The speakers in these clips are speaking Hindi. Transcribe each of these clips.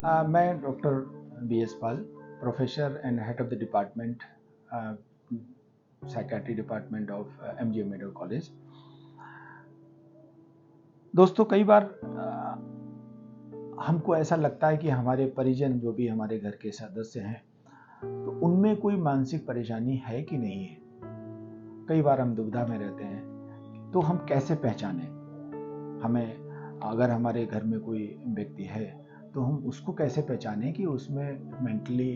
मैं doctor B.S. Pal, professor and head of the department psychiatry department of MGM medical college. दोस्तों, कई बार हमको ऐसा लगता है कि हमारे परिजन जो भी हमारे घर के सदस्य हैं तो उनमें कोई मानसिक परेशानी है कि नहीं है। कई बार हम दुविधा में रहते हैं, तो हम कैसे पहचानें? हमें अगर हमारे घर में कोई व्यक्ति है तो हम उसको कैसे पहचानें कि उसमें मेंटली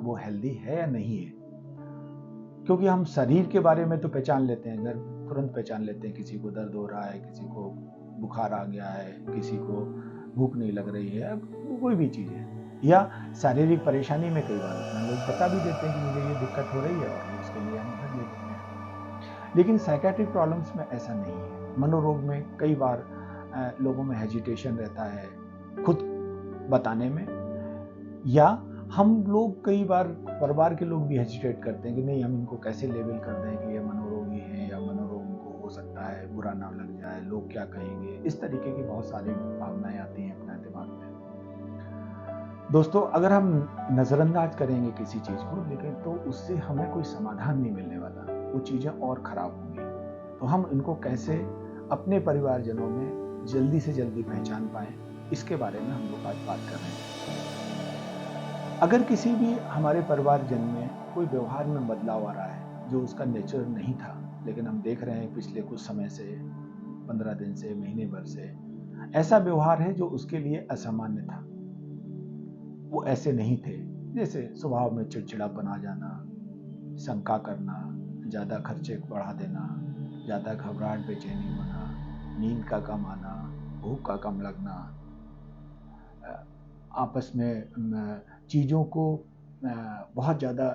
वो हेल्दी है या नहीं है। क्योंकि हम शरीर के बारे में तो पहचान लेते हैं, अगर तुरंत पहचान लेते हैं किसी को दर्द हो रहा है, किसी को बुखार आ गया है, किसी को भूख नहीं लग रही है, कोई भी चीज़ है, या शारीरिक परेशानी में कई बार अपना लोग बता भी देते हैं कि मुझे ये दिक्कत हो रही है और उसके लिए हम घर ले लेते हैं। लेकिन साइकेट्रिक प्रॉब्लम्स में ऐसा नहीं है। मनोरोग में कई बार लोगों में हेजिटेशन रहता है खुद बताने में, या हम लोग कई बार परिवार के लोग भी हेजिटेट करते हैं कि नहीं, हम इनको कैसे लेबल कर दें कि ये मनोरोगी है या मनोरोग इनको हो सकता है, बुरा ना लग जाए, लोग क्या कहेंगे। इस तरीके की बहुत सारी भावनाएं आती हैं अपने दिमाग में। दोस्तों, अगर हम नज़रअंदाज करेंगे किसी चीज़ को, लेकिन तो उससे हमें कोई समाधान नहीं मिलने वाला, वो चीज़ें और ख़राब होंगी। तो हम इनको कैसे अपने परिवारजनों में जल्दी से जल्दी पहचान पाएँ, इसके बारे में हम लोग आज बात कर रहे हैं। अगर किसी भी हमारे परिवारजन में कोई व्यवहार में बदलाव आ रहा है जो उसका नेचर नहीं था, लेकिन हम देख रहे हैं पिछले कुछ समय से, 15 दिन से, महीने भर से ऐसा व्यवहार है जो उसके लिए असामान्य था, वो ऐसे नहीं थे। जैसे स्वभाव में चिड़चिड़ापन आ जाना, शंका करना, ज़्यादा खर्चे बढ़ा देना, ज़्यादा घबराहट, बेचैनी होना, नींद का कम आना, भूख का कम लगना, आपस में चीज़ों को बहुत ज़्यादा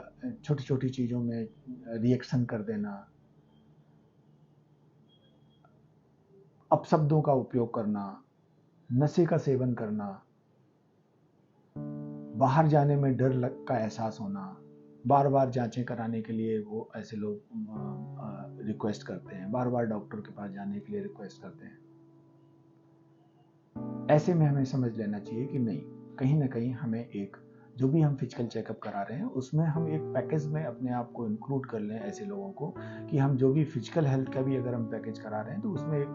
छोटी छोटी चीज़ों में रिएक्शन कर देना, अपशब्दों का उपयोग करना, नशे का सेवन करना, बाहर जाने में डर का एहसास होना, बार बार जांचें कराने के लिए वो ऐसे लोग रिक्वेस्ट करते हैं, बार बार डॉक्टर के पास जाने के लिए रिक्वेस्ट करते हैं। ऐसे में हमें समझ लेना चाहिए कि नहीं, कहीं ना कहीं हमें एक जो भी हम फिजिकल चेकअप करा रहे हैं उसमें हम एक पैकेज में अपने आप को इंक्लूड कर लें ऐसे लोगों को, कि हम जो भी फिजिकल हेल्थ का भी अगर हम पैकेज करा रहे हैं तो उसमें एक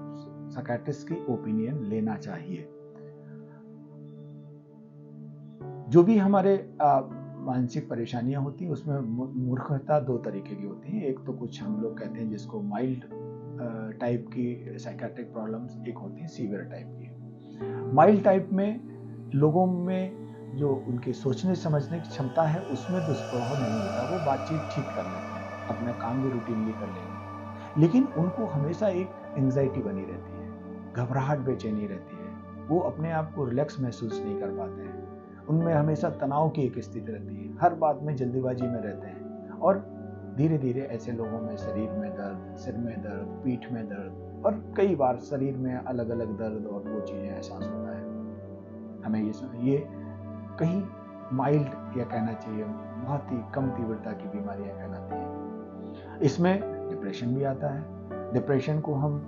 साइकियाट्रिस्ट की ओपिनियन लेना चाहिए। जो भी हमारे मानसिक परेशानियां होती हैं उसमें मूर्खता दो तरीके की होती हैं। एक तो कुछ हम लोग कहते हैं जिसको माइल्ड टाइप की साइकियाट्रिक प्रॉब्लम्स, एक होती है सीवियर टाइप की। माइल्ड टाइप में लोगों में जो उनके सोचने समझने की क्षमता है उसमें दुष्प्रभाव नहीं होता, वो बातचीत ठीक कर लेते हैं, अपना काम भी रूटीनली कर लेंगे, लेकिन उनको हमेशा एक एंजाइटी बनी रहती है, घबराहट, बेचैनी रहती है, वो अपने आप को रिलैक्स महसूस नहीं कर पाते हैं, उनमें हमेशा तनाव की एक स्थिति रहती है, हर बात में जल्दीबाजी में रहते हैं, और धीरे धीरे ऐसे लोगों में शरीर में दर्द, सिर में दर्द, पीठ में दर्द, और कई बार शरीर में अलग अलग दर्द और वो चीज़ें एहसास होता है। हमें ये कहीं माइल्ड या कहना चाहिए बहुत ही कम तीव्रता की बीमारियां कहलाती हैं। इसमें डिप्रेशन भी आता है। डिप्रेशन को हम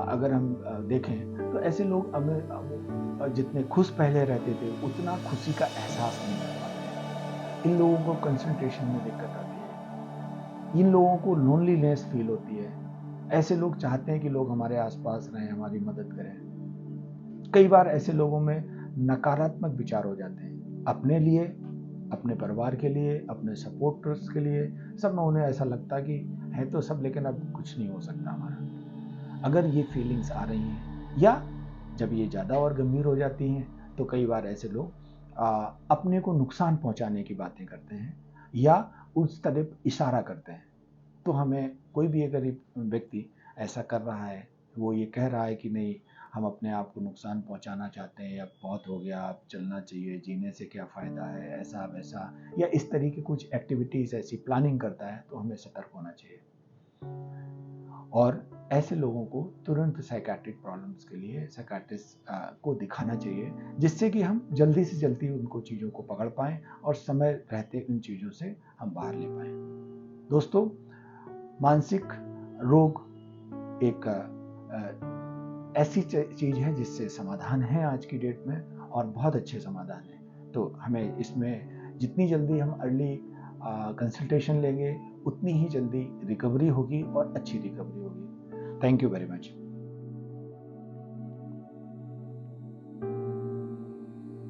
अगर हम देखें तो ऐसे लोग जितने खुश पहले रहते थे उतना खुशी का एहसास नहीं कर पाते। इन लोगों को कंसंट्रेशन में दिक्कत आती है, इन लोगों को लोनलीनेस फील होती है। ऐसे लोग चाहते हैं कि लोग हमारे आसपास रहें, हमारी मदद करें। कई बार ऐसे लोगों में नकारात्मक विचार हो जाते हैं अपने लिए, अपने परिवार के लिए, अपने सपोर्टर्स के लिए, सब में उन्हें ऐसा लगता कि है तो सब लेकिन अब कुछ नहीं हो सकता हमारा। अगर ये फीलिंग्स आ रही हैं या जब ये ज़्यादा और गंभीर हो जाती हैं तो कई बार ऐसे लोग अपने को नुकसान पहुंचाने की बातें करते हैं या उस तरफ इशारा करते हैं। तो हमें कोई भी अगर व्यक्ति ऐसा कर रहा है, वो ये कह रहा है कि नहीं, हम अपने आप को नुकसान पहुंचाना चाहते हैं या बहुत हो गया, अब चलना चाहिए, जीने से क्या फ़ायदा है, ऐसा वैसा, या इस तरीके कुछ एक्टिविटीज़ ऐसी प्लानिंग करता है, तो हमें सतर्क होना चाहिए और ऐसे लोगों को तुरंत साइकियाट्रिक प्रॉब्लम्स के लिए साइकियाट्रिस्ट को दिखाना चाहिए, जिससे कि हम जल्दी से जल्दी उनको चीज़ों को पकड़ पाएँ और समय रहते उन चीज़ों से हम बाहर ले पाएँ। दोस्तों, मानसिक रोग एक ऐसी चीज़ है जिससे समाधान है आज की डेट में, और बहुत अच्छे समाधान है। तो हमें इसमें जितनी जल्दी हम अर्ली कंसल्टेशन लेंगे उतनी ही जल्दी रिकवरी होगी और अच्छी रिकवरी होगी। Thank you very much.